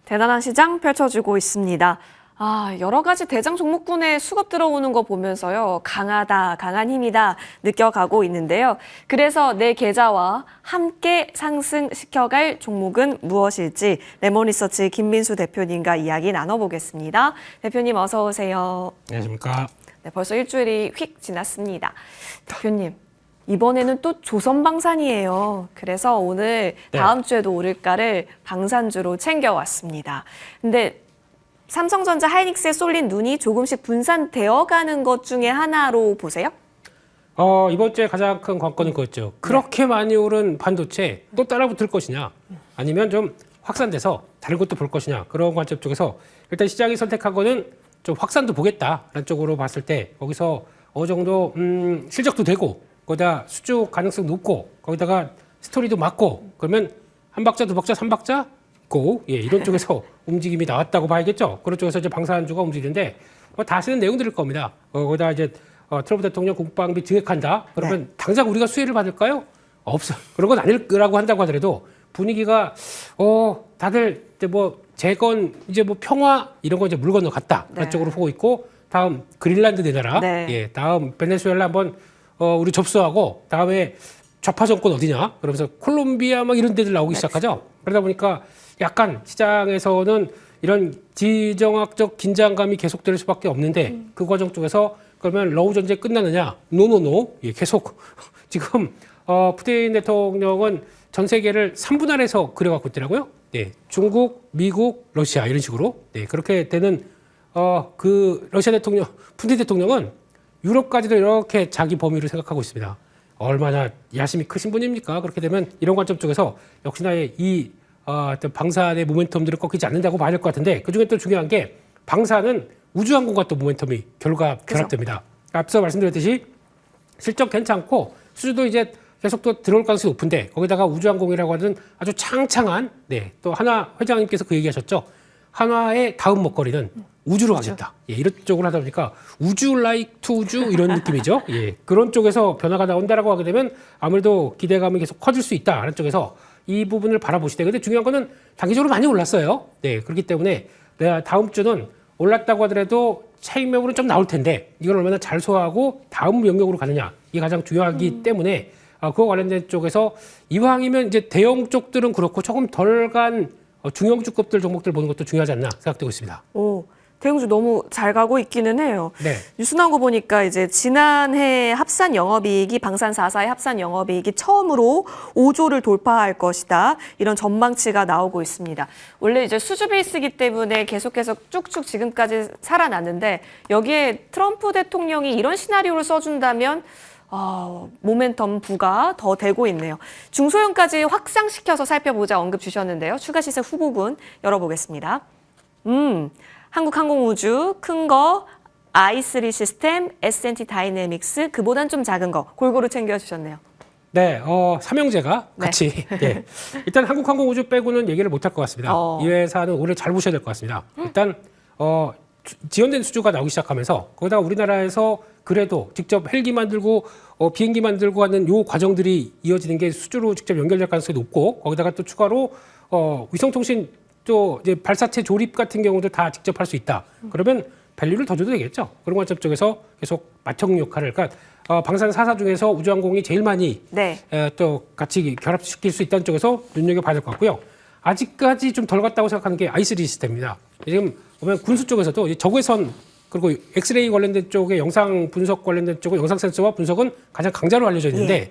대단한 시장 펼쳐지고 있습니다. 여러 가지 대장 종목군에 수급 들어오는 거 보면서요. 강하다, 강한 힘이다 느껴가고 있는데요. 그래서 내 계좌와 함께 상승시켜갈 종목은 무엇일지 레몬리서치 김민수 대표님과 이야기 나눠보겠습니다. 대표님 어서 오세요. 안녕하십니까. 네, 벌써 일주일이 휙 지났습니다. 대표님. 이번에는 또 조선방산이에요. 그래서 오늘 다음 주에도 오를까를 방산주로 챙겨왔습니다. 근데 삼성전자 하이닉스에 쏠린 눈이 조금씩 분산되어가는 것 중에 하나로 보세요? 이번 주에 가장 큰 관건은 그거였죠. 그렇게 많이 오른 반도체 또 따라붙을 것이냐, 아니면 좀 확산돼서 다른 것도 볼 것이냐, 그런 관점 쪽에서 일단 시장이 선택한 거는 좀 확산도 보겠다라는 쪽으로 봤을 때 거기서 어느 정도 실적도 되고 거기다 수주 가능성 높고 거기다가 스토리도 맞고 그러면 한 박자, 두 박자, 삼 박자 고 이런 쪽에서 움직임이 나왔다고 봐야겠죠. 그런 쪽에서 이제 방산주가 움직이는데 다 아시는 내용들일 겁니다. 거기다 이제 트럼프 대통령 국방비 증액한다. 그러면 당장 우리가 수혜를 받을까요? 없어. 그런 건 아닐 거라고 한다고 하더라도 분위기가 다들 이제 뭐 재건 이제 뭐 평화 이런 거 이제 물 건너갔다. 그런 쪽으로 보고 있고 다음 그린란드 내놔라. 다음 베네수엘라 한번 우리 접수하고 다음에 좌파 정권 어디냐? 그러면서 콜롬비아 막 이런 데들 나오기 시작하죠. 그러다 보니까 약간 시장에서는 이런 지정학적 긴장감이 계속될 수밖에 없는데 그 과정 쪽에서 그러면 러우 전쟁 끝나느냐? 노노노. 계속 지금 푸틴 대통령은 전 세계를 3분할해서 그려갖고 있더라고요. 중국, 미국, 러시아 이런 식으로. 그렇게 되는 그 러시아 대통령, 푸틴 대통령은 유럽까지도 이렇게 자기 범위로 생각하고 있습니다. 얼마나 야심이 크신 분입니까? 그렇게 되면 이런 관점 쪽에서 역시나 이 어떤 방산의 모멘텀들을 꺾이지 않는다고 봐야 될 것 같은데 그중에 또 중요한 게 방산은 우주항공과 또 모멘텀이 결합됩니다. 앞서 말씀드렸듯이 실적 괜찮고 수주도 이제 계속 또 들어올 가능성이 높은데 거기다가 우주항공이라고 하는 아주 창창한 또 한화 회장님께서 그 얘기하셨죠. 한화의 다음 먹거리는 우주로 가겠다. 이런 쪽으로 하다 보니까 우주 라이크 투 우주 이런 느낌이죠. 그런 쪽에서 변화가 나온다라고 하게 되면 아무래도 기대감이 계속 커질 수 있다라는 쪽에서 이 부분을 바라보시되 근데 중요한 거는 단기적으로 많이 올랐어요. 그렇기 때문에 내가 다음 주는 올랐다고 하더라도 차익 매물은 좀 나올 텐데 이걸 얼마나 잘 소화하고 다음 영역으로 가느냐 이게 가장 중요하기 때문에 그와 관련된 쪽에서 이왕이면 이제 대형 쪽들은 그렇고 조금 덜 간 중형주급들 종목들 보는 것도 중요하지 않나 생각되고 있습니다. 대형주 너무 잘 가고 있기는 해요. 뉴스 나온 거 보니까 이제 지난해 합산 영업이익이 방산 4사의 합산 영업이익이 처음으로 5조를 돌파할 것이다. 이런 전망치가 나오고 있습니다. 원래 이제 수주 베이스이기 때문에 계속해서 쭉쭉 지금까지 살아났는데 여기에 트럼프 대통령이 이런 시나리오를 써준다면 모멘텀 부가 더 되고 있네요. 중소형까지 확장시켜서 살펴보자 언급 주셨는데요. 추가 시세 후보군 열어보겠습니다. 한국항공우주, 큰 거, i3 시스템, S&T 다이내믹스, 그보단 좀 작은 거 골고루 챙겨주셨네요. 삼형제가 같이. 일단 한국항공우주 빼고는 얘기를 못할 것 같습니다. 이 회사는 올해 잘 보셔야 될 것 같습니다. 일단 지연된 수주가 나오기 시작하면서 거기다가 우리나라에서 그래도 직접 헬기 만들고 비행기 만들고 하는 요 과정들이 이어지는 게 수주로 직접 연결될 가능성이 높고 거기다가 또 추가로 위성통신 또 이제 발사체 조립 같은 경우도 다 직접 할 수 있다. 그러면 밸류를 더 줘도 되겠죠. 그런 관점 쪽에서 계속 맞형 역할을 그러니까 방산 4사 중에서 우주항공이 제일 많이 또 같이 결합시킬 수 있다는 쪽에서 눈여겨봐야 될 것 같고요. 아직까지 좀 덜 갔다고 생각하는 게 i3 시스템입니다. 지금 보면 군수 쪽에서도 적외선 그리고 엑스레이 관련된 쪽에 영상 분석 관련된 쪽은 영상 센서와 분석은 가장 강자로 알려져 있는데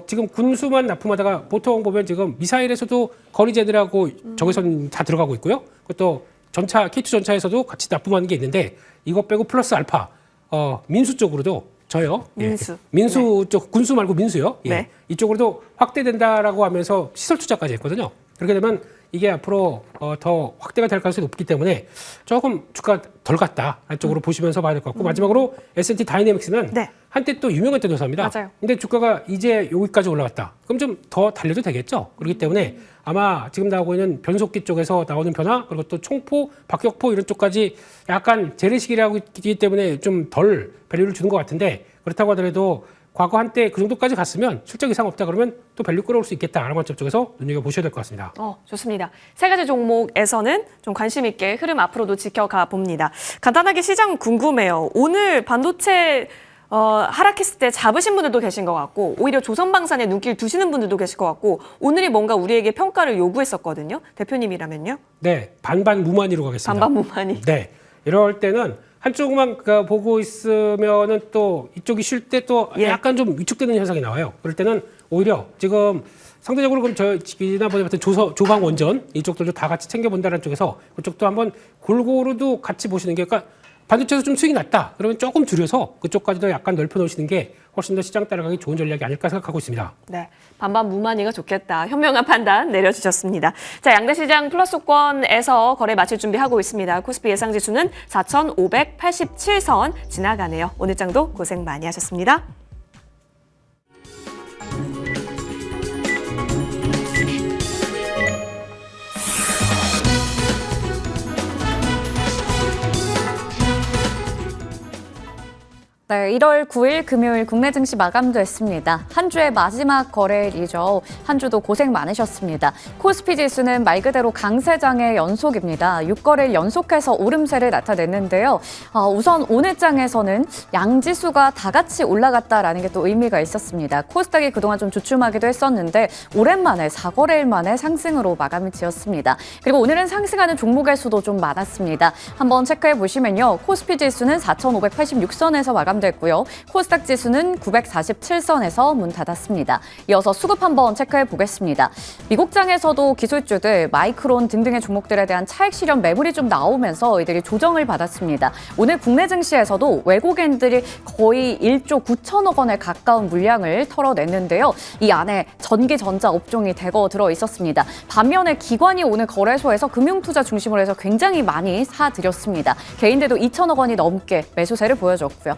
지금 군수만 납품하다가 보통 보면 지금 미사일에서도 거리제들하고 적외선 다 들어가고 있고요. 그것도 전차 K2 전차에서도 같이 납품하는 게 있는데 이거 빼고 플러스 알파 민수 쪽으로도 저요. 민수 쪽 군수 말고 민수요. 이쪽으로도 확대된다라고 하면서 시설 투자까지 했거든요. 그렇게 되면 이게 앞으로 더 확대가 될 가능성이 높기 때문에 조금 주가 덜 갔다 쪽으로 보시면서 봐야 될 것 같고 마지막으로 S&T 다이내믹스는 한때 또 유명했던 회사입니다. 근데 주가가 이제 여기까지 올라갔다. 그럼 좀 더 달려도 되겠죠. 그렇기 때문에 아마 지금 나오고 있는 변속기 쪽에서 나오는 변화 그리고 또 총포, 박격포 이런 쪽까지 약간 재래식이라고 있기 때문에 좀 덜 밸류를 주는 것 같은데 그렇다고 하더라도 과거 한때 그 정도까지 갔으면 실적 이상 없다 그러면 또 밸류 끌어올 수 있겠다라는 관점 쪽에서 눈여겨보셔야 될 것 같습니다. 좋습니다. 세 가지 종목에서는 좀 관심 있게 흐름 앞으로도 지켜가 봅니다. 간단하게 시장 궁금해요. 오늘 반도체 하락했을 때 잡으신 분들도 계신 것 같고 오히려 조선방산에 눈길 두시는 분들도 계실 것 같고 오늘이 뭔가 우리에게 평가를 요구했었거든요. 대표님이라면요? 네, 반반 무만이로 가겠습니다. 반반 무만이. 네, 이럴 때는 한쪽만 보고 있으면은 또 이쪽이 쉴 때 또 약간 좀 위축되는 현상이 나와요. 그럴 때는 오히려 지금 상대적으로 그럼 저 지난번에 봤던 조방 원전 이쪽들도 다 같이 챙겨본다는 쪽에서 그쪽도 한번 골고루도 같이 보시는 게 그러니까 반도체에서 좀 수익이 났다. 그러면 조금 줄여서 그쪽까지도 약간 넓혀 놓으시는 게 훨씬 더 시장 따라가기 좋은 전략이 아닐까 생각하고 있습니다. 네, 반반 무만이가 좋겠다. 현명한 판단 내려주셨습니다. 자, 양대시장 플러스권에서 거래 마칠 준비하고 있습니다. 코스피 예상지수는 4,587선 지나가네요. 오늘 장도 고생 많이 하셨습니다. 네, 1월 9일 금요일 국내 증시 마감됐습니다. 한 주의 마지막 거래일이죠. 한 주도 고생 많으셨습니다. 코스피 지수는 말 그대로 강세장의 연속입니다. 6거래일 연속해서 오름세를 나타냈는데요. 우선 오늘 장에서는 양지수가 다 같이 올라갔다라는 게 또 의미가 있었습니다. 코스닥이 그동안 좀 주춤하기도 했었는데 오랜만에 4거래일 만에 상승으로 마감을 지었습니다. 그리고 오늘은 상승하는 종목의 수도 좀 많았습니다. 한번 체크해 보시면요. 코스피 지수는 4,586선에서 마감 됐고요. 코스닥 지수는 947선에서 문 닫았습니다. 이어서 수급 한번 체크해 보겠습니다. 미국장에서도 기술주들, 마이크론 등등의 종목들에 대한 차익 실현 매물이 좀 나오면서 이들이 조정을 받았습니다. 오늘 국내 증시에서도 외국인들이 거의 1조 9천억 원에 가까운 물량을 털어냈는데요. 이 안에 전기, 전자 업종이 대거 들어 있었습니다. 반면에 기관이 오늘 거래소에서 금융투자 중심으로 해서 굉장히 많이 사들였습니다. 개인들도 2천억 원이 넘게 매수세를 보여줬고요.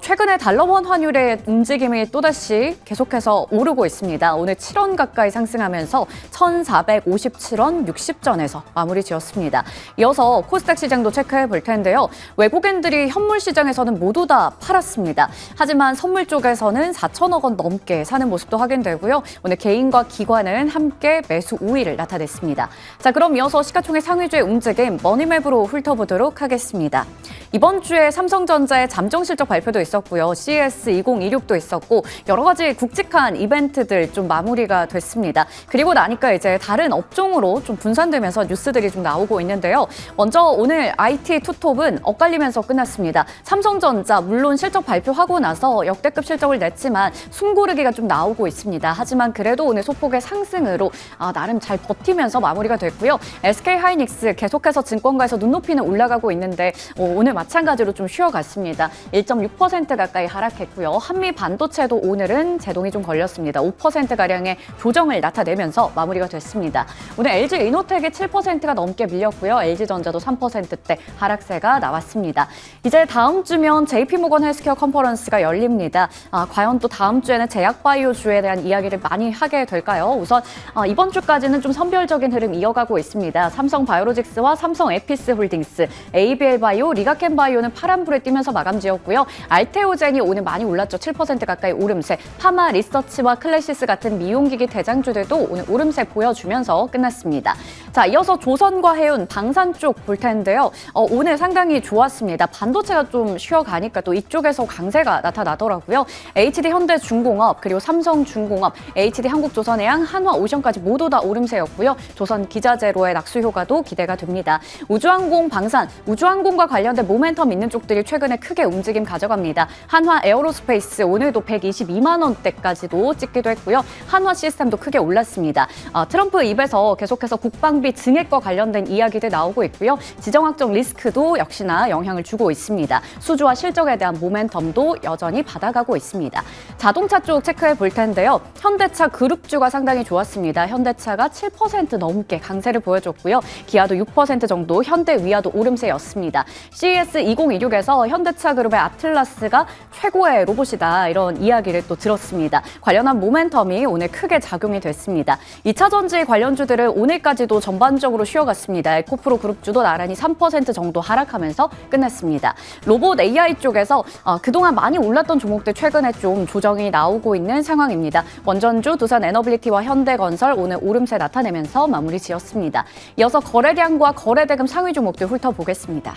최근에 달러원 환율의 움직임이 또다시 계속해서 오르고 있습니다. 오늘 7원 가까이 상승하면서 1,457원 60전에서 마무리 지었습니다. 이어서 코스닥 시장도 체크해 볼 텐데요. 외국인들이 현물 시장에서는 모두 다 팔았습니다. 하지만 선물 쪽에서는 4천억 원 넘게 사는 모습도 확인되고요. 오늘 개인과 기관은 함께 매수 우위를 나타냈습니다. 자, 그럼 이어서 시가총액 상위주의 움직임 머니맵으로 훑어보도록 하겠습니다. 이번 주에 삼성전자의 잠정 실적 발표도 있었고요. CES 2026도 있었고 여러 가지 굵직한 이벤트들 좀 마무리가 됐습니다. 그리고 나니까 이제 다른 업종으로 좀 분산되면서 뉴스들이 좀 나오고 있는데요. 먼저 오늘 IT 투톱은 엇갈리면서 끝났습니다. 삼성전자 물론 실적 발표하고 나서 역대급 실적을 냈지만 숨고르기가 좀 나오고 있습니다. 하지만 그래도 오늘 소폭의 상승으로 나름 잘 버티면서 마무리가 됐고요. SK하이닉스 계속해서 증권가에서 눈높이는 올라가고 있는데 오늘 마찬가지로 좀 쉬어갔습니다. 1.6% 가까이 하락했고요. 한미 반도체도 오늘은 제동이 좀 걸렸습니다. 5%가량의 조정을 나타내면서 마무리가 됐습니다. 오늘 LG 이노텍이 7%가 넘게 밀렸고요. LG전자도 3%대 하락세가 나왔습니다. 이제 다음 주면 JP모건 헬스케어 컨퍼런스가 열립니다. 과연 또 다음 주에는 제약바이오주에 대한 이야기를 많이 하게 될까요? 우선 이번 주까지는 좀 선별적인 흐름 이어가고 있습니다. 삼성바이오로직스와 삼성에피스홀딩스, ABL바이오, 리가켄바이오는 파란불에 뛰면서 마감 지었고요. 알테오젠이 오늘 많이 올랐죠. 7% 가까이 오름세. 파마 리서치와 클래시스 같은 미용기기 대장주들도 오늘 오름세 보여주면서 끝났습니다. 자, 이어서 조선과 해운, 방산 쪽 볼 텐데요. 오늘 상당히 좋았습니다. 반도체가 좀 쉬어가니까 또 이쪽에서 강세가 나타나더라고요. HD 현대중공업, 그리고 삼성중공업, HD 한국조선해양, 한화오션까지 모두 다 오름세였고요. 조선 기자재로의 낙수 효과도 기대가 됩니다. 우주항공, 방산, 우주항공과 관련된 모멘텀 있는 쪽들이 최근에 크게 움직임 가져갑니다. 한화 에어로스페이스 오늘도 122만 원대까지도 찍기도 했고요. 한화 시스템도 크게 올랐습니다. 트럼프 입에서 계속해서 국방비 증액과 관련된 이야기들 나오고 있고요. 지정학적 리스크도 역시나 영향을 주고 있습니다. 수주와 실적에 대한 모멘텀도 여전히 받아가고 있습니다. 자동차 쪽 체크해 볼 텐데요. 현대차 그룹주가 상당히 좋았습니다. 현대차가 7% 넘게 강세를 보여줬고요. 기아도 6% 정도, 현대 위아도 오름세였습니다. CES 2026에서 현대차 그룹의 아틀라스가 최고의 로봇이다 이런 이야기를 또 들었습니다. 관련한 모멘텀이 오늘 크게 작용이 됐습니다. 2차 전지 관련주들은 오늘까지도 전반적으로 쉬어갔습니다. 에코프로 그룹주도 나란히 3% 정도 하락하면서 끝냈습니다. 로봇 AI 쪽에서 그동안 많이 올랐던 종목들 최근에 좀 조정이 나오고 있는 상황입니다. 원전주, 두산 에너빌리티와 현대건설 오늘 오름세 나타내면서 마무리 지었습니다. 이어서 거래량과 거래대금 상위 종목들 훑어보겠습니다.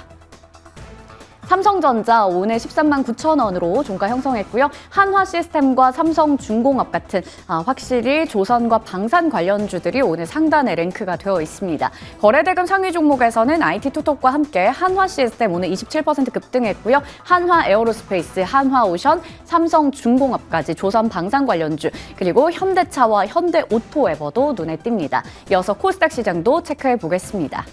삼성전자 오늘 13만 9천 원으로 종가 형성했고요. 한화시스템과 삼성중공업 같은 확실히 조선과 방산 관련주들이 오늘 상단에 랭크가 되어 있습니다. 거래대금 상위 종목에서는 IT투톱과 함께 한화시스템 오늘 27% 급등했고요. 한화에어로스페이스, 한화오션, 삼성중공업까지 조선 방산 관련주 그리고 현대차와 현대오토에버도 눈에 띕니다. 이어서 코스닥 시장도 체크해 보겠습니다.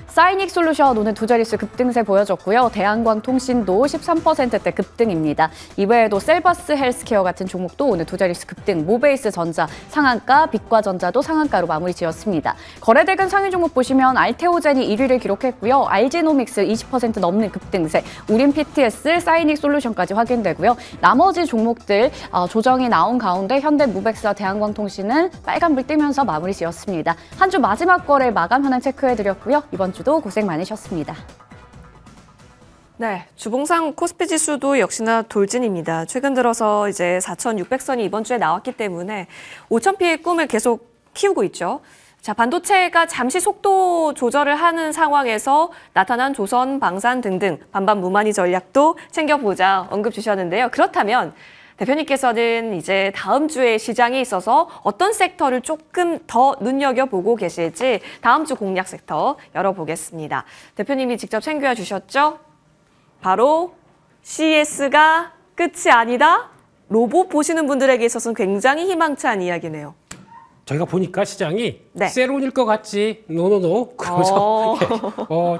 사이닉솔루션 오늘 두 자릿수 급등세 보여줬고요. 대한광통신도 13%대 급등입니다. 이외에도 셀버스 헬스케어 같은 종목도 오늘 두 자릿수 급등, 모베이스 전자 상한가, 빛과전자도 상한가로 마무리 지었습니다. 거래대금 상위 종목 보시면 알테오젠이 1위를 기록했고요. 알지노믹스 20% 넘는 급등세, 우린 PTS, 사이닉솔루션까지 확인되고요. 나머지 종목들 조정이 나온 가운데 현대무백스와 대한광통신은 빨간불 뜨면서 마무리 지었습니다. 한 주 마지막 거래 마감 현황 체크해드렸고요. 이번 주도 고생 많으셨습니다. 네, 주봉상 코스피 지수도 역시나 돌진입니다. 최근 들어서 이제 4,600선이 이번 주에 나왔기 때문에 5,000피의 꿈을 계속 키우고 있죠. 자, 반도체가 잠시 속도 조절을 하는 상황에서 나타난 조선, 방산 등등 반반 무만이 전략도 챙겨보자 언급 주셨는데요. 그렇다면 대표님께서는 이제 다음 주에 시장에 있어서 어떤 섹터를 조금 더 눈여겨보고 계실지 다음 주 공략 섹터 열어보겠습니다. 대표님이 직접 챙겨 주셨죠? 바로 CES가 끝이 아니다? 로봇 보시는 분들에게 있어서는 굉장히 희망찬 이야기네요. 저희가 보니까 시장이 네. 세론일 것 같지, 노노노 그러면서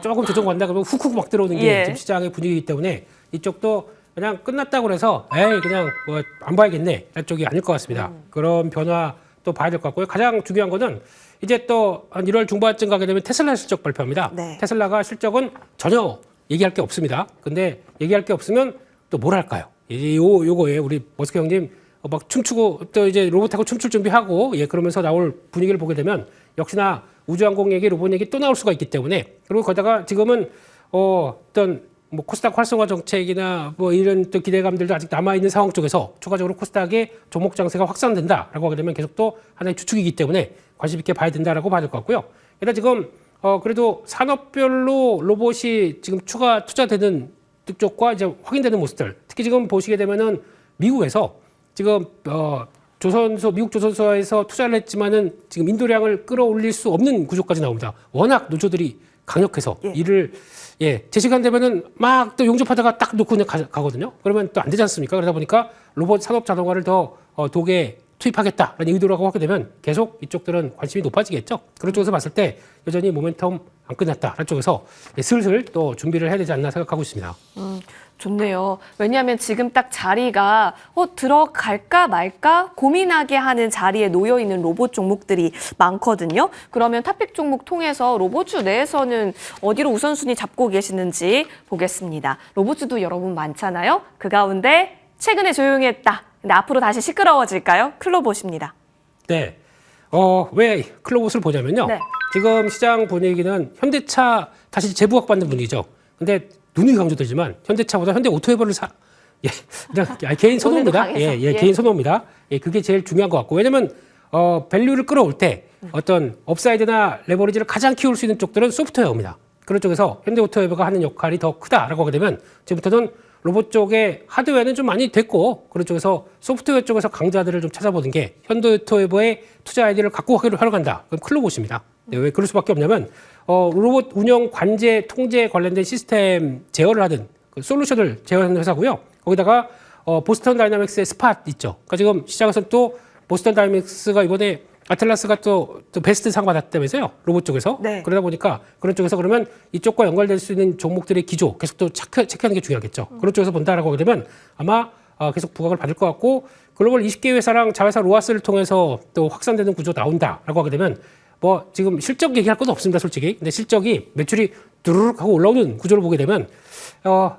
조금 조정 간다 그러면 훅훅 막 들어오는 게 지금 시장의 분위기이기 때문에 이쪽도 그냥 끝났다고 해서 에이 그냥 뭐 안 봐야겠네 이런 쪽이 아닐 것 같습니다. 그런 변화 또 봐야 될 것 같고요. 가장 중요한 거는 이제 또 한 1월 중반쯤 가게 되면 테슬라 실적 발표합니다. 네. 테슬라가 실적은 전혀 얘기할 게 없습니다. 근데 얘기할 게 없으면 또 뭘 할까요? 이제 요거에 우리 머스크 형님 막 춤추고 또 이제 로봇하고 춤출 준비하고 그러면서 나올 분위기를 보게 되면 역시나 우주항공 얘기, 로봇 얘기 또 나올 수가 있기 때문에 그리고 거기다가 지금은 어떤 뭐 코스닥 활성화 정책이나 뭐 이런 또 기대감들도 아직 남아 있는 상황 쪽에서 추가적으로 코스닥의 종목 장세가 확산된다라고 하게 되면 계속 또 하나의 주축이기 때문에 관심 있게 봐야 된다라고 봐야 될 것 같고요. 일단 지금 그래도 산업별로 로봇이 지금 추가 투자되는 쪽과 이제 확인되는 모습들, 특히 지금 보시게 되면은 미국에서 지금 미국 조선소에서 투자를 했지만은 지금 인도량을 끌어올릴 수 없는 구조까지 나옵니다. 워낙 노조들이 강력해서 이를 제 시간 되면은 막 또 용접하다가 딱 놓고 그냥 가거든요. 그러면 또 안 되지 않습니까? 그러다 보니까 로봇 산업 자동화를 더 독에 투입하겠다라는 의도라고 하게 되면 계속 이쪽들은 관심이 높아지겠죠. 그런 쪽에서 봤을 때 여전히 모멘텀 안 끝났다라는 쪽에서 슬슬 또 준비를 해야 되지 않나 생각하고 있습니다. 좋네요. 왜냐하면 지금 딱 자리가 들어갈까 말까 고민하게 하는 자리에 놓여 있는 로봇 종목들이 많거든요. 그러면 탑픽 종목 통해서 로봇주 내에서는 어디로 우선순위 잡고 계시는지 보겠습니다. 로봇주도 여러분 많잖아요. 그 가운데 최근에 조용했다. 근데 앞으로 다시 시끄러워질까요? 클로봇입니다. 네. 왜 클로봇을 보냐면요. 네. 지금 시장 분위기는 현대차 다시 재부각받는 분위기죠. 근데 누누이 강조되지만 현대차보다 현대오토에버를 그냥 개인 선호입니다. 개인 선호입니다. 그게 제일 중요한 것 같고 왜냐면 밸류를 끌어올 때 어떤 업사이드나 레버리지를 가장 키울 수 있는 쪽들은 소프트웨어입니다. 그런 쪽에서 현대오토에버가 하는 역할이 더 크다라고 하게 되면 지금부터는 로봇 쪽에 하드웨어는 좀 많이 됐고 그런 쪽에서 소프트웨어 쪽에서 강자들을 좀 찾아보는 게 현대오토에버의 투자 아이디어를 갖고 하러 간다. 그럼 클로봇입니다. 왜 그럴 수밖에 없냐면 로봇 운영 관제 통제 관련된 시스템 제어를 하는 그 솔루션을 제어하는 회사고요. 거기다가 보스턴 다이나믹스의 스팟 있죠. 그러니까 지금 시장에서는 또 보스턴 다이나믹스가 이번에 아틀라스가 또 베스트 상 받았다면서요. 로봇 쪽에서. 네. 그러다 보니까 그런 쪽에서 그러면 이쪽과 연관될 수 있는 종목들의 기조 계속 또 체크하는 게 중요하겠죠. 그런 쪽에서 본다라고 하게 되면 아마 계속 부각을 받을 것 같고 글로벌 20개 회사랑 자회사 로아스를 통해서 또 확산되는 구조 나온다라고 하게 되면 뭐 지금 실적 얘기할 건 없습니다, 솔직히. 근데 실적이 매출이 두루룩 하고 올라오는 구조를 보게 되면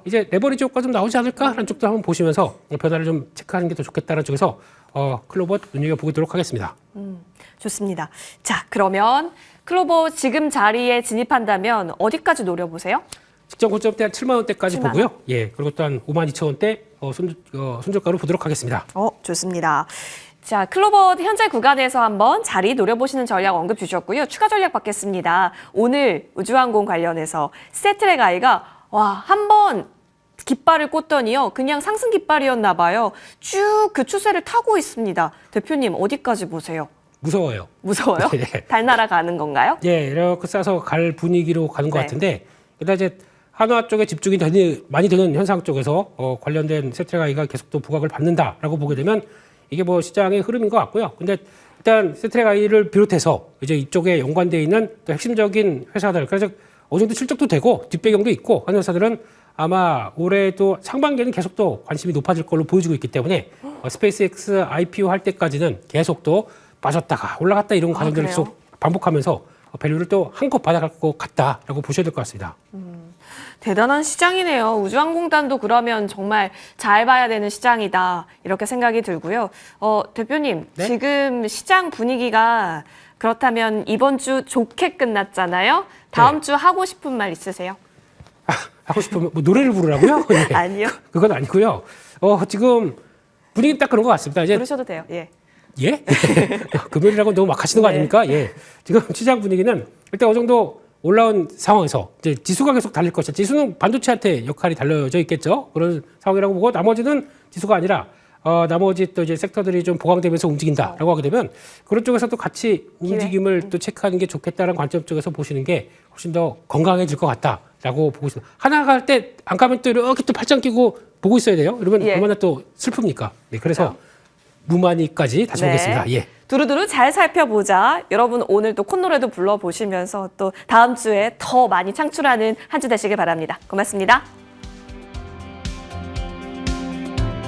이제 레버리지 효과 좀 나오지 않을까라는 쪽도 한번 보시면서 변화를 좀 체크하는 게 더 좋겠다는 쪽에서 클로버 눈여겨보도록 하겠습니다. 좋습니다. 자, 그러면 클로버 지금 자리에 진입한다면 어디까지 노려보세요? 직전 고점대 한 7만 원대까지 7만 보고요. 예, 그리고 또 한 5만 2천 원대 손절가로 보도록 하겠습니다. 좋습니다. 자, 클로버 현재 구간에서 한번 자리 노려보시는 전략 언급 주셨고요. 추가 전략 받겠습니다. 오늘 우주항공 관련해서 세트랙 아이가 한번 깃발을 꽂더니요. 그냥 상승 깃발이었나 봐요. 쭉 그 추세를 타고 있습니다. 대표님 어디까지 보세요? 무서워요. 무서워요? 네. 달 날아가는 건가요? 예, 이렇게 싸서 갈 분위기로 가는 것 네. 같은데 일단 이제 한화 쪽에 집중이 많이 되는 현상 쪽에서 관련된 세트랙 아이가 계속 또 부각을 받는다라고 보게 되면 이게 뭐 시장의 흐름인 것 같고요. 근데 일단 세트랙 아이를 비롯해서 이제 이쪽에 연관되어 있는 또 핵심적인 회사들, 그래서 어느 정도 실적도 되고 뒷배경도 있고 하는 회사들은 아마 올해도 상반기에는 계속 또 관심이 높아질 걸로 보여지고 있기 때문에 스페이스X IPO 할 때까지는 계속 또 빠졌다가 올라갔다 이런 과정들을 그래요? 계속 반복하면서 밸류를 또 한껏 받아갈 것 같다라고 보셔야 될 것 같습니다. 대단한 시장이네요. 우주항공단도 그러면 정말 잘 봐야 되는 시장이다. 이렇게 생각이 들고요. 대표님, 네? 지금 시장 분위기가 그렇다면 이번 주 좋게 끝났잖아요. 다음 네. 주 하고 싶은 말 있으세요? 하고 싶으면 뭐 노래를 부르라고요? 예. 아니요. 그건 아니고요. 지금 분위기 딱 그런 것 같습니다. 이제 부르셔도 돼요. 예. 예? 금요일이라고 너무 막 하시는 거 네. 아닙니까? 예. 지금 시장 분위기는 일단 어느 정도 올라온 상황에서 이제 지수가 계속 달릴 것이다. 지수는 반도체한테 역할이 달려져 있겠죠. 그런 상황이라고 보고 나머지는 지수가 아니라 나머지 또 이제 섹터들이 좀 보강되면서 움직인다라고 하게 되면 그런 쪽에서 또 같이 움직임을 또 체크하는 게 좋겠다는 관점 쪽에서 보시는 게 훨씬 더 건강해질 것 같다라고 보고 있습니다. 하나 갈 때 안 가면 또 이렇게 또 팔짱 끼고 보고 있어야 돼요. 이러면 예. 얼마나 또 슬픕니까? 네, 그래서 무마니까지 다시 오겠습니다. 예. 두루두루 잘 살펴보자. 여러분 오늘 또 콧노래도 불러보시면서 또 다음 주에 더 많이 창출하는 한 주 되시길 바랍니다. 고맙습니다.